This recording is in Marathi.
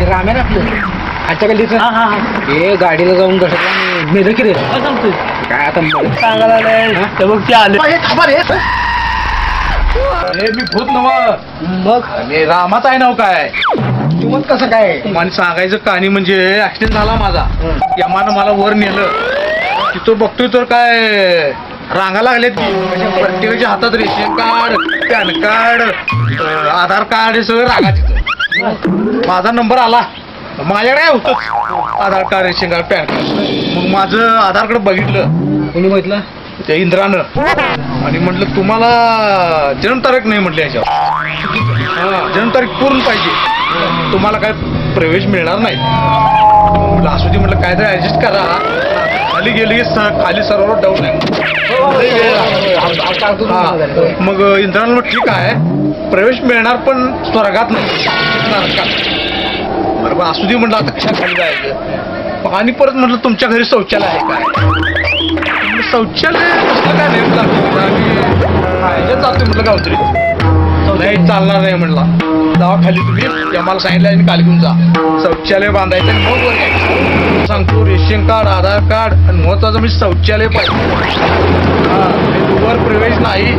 राम्या आपलं आजच्या गल्लीच हे गाडीला जाऊन बसला मेलं की रे सांगतोय काय आता सांगायला बघ ते आले अरे मी भूत नव मग अरे रामाच आहे नाव काय तू मग कसं काय मला सांगायचं कहाणी म्हणजे ऍक्सिडेंट झाला माझा यमानं मला वर नेलं तिथं बघतोय तर काय रांगा लागलेत की प्रत्येकाच्या हातात रेशन कार्ड पॅन कार्ड आधार कार्ड हे सगळं रांगा तिथं माझा नंबर आला माझ्याकडे काय होतं Aadhaar card ration card PAN card मग माझं आधार कार्ड बघितलं कोणी बघितलं ते इंद्रानं आणि म्हटलं तुम्हाला जन्मतारीख नाही म्हटलं याच्यावर जन्मतारीख पूर्ण पाहिजे तुम्हाला काय प्रवेश मिळणार नाही म्हटलं असू दे म्हटलं काहीतरी ऍडजस्ट करा खाली गेली खाली सर्वर डाऊन आहे मग इंद्रानं म्हटलं ठीक आहे प्रवेश मिळणार पण स्वर्गात नाही नरकात बरोबर असू दे म्हटलं आता कशा खाली जायचं आणि परत म्हटलं तुमच्या घरी शौचालय आहे काय शौचालय कसलं काय नाही ह्याच्यात जातो म्हटलं गावतरी नाही चालणार नाही म्हटला जावा खाली तुम्ही मला सांगितलं आणि काल घेऊन जा शौचालय बांधायचं आणि मग वर यायचं सांगतो रेशन कार्ड आधार कार्ड आणि महत्वाचं म्हणजे शौचालय पाहिजे वर प्रवेश नाही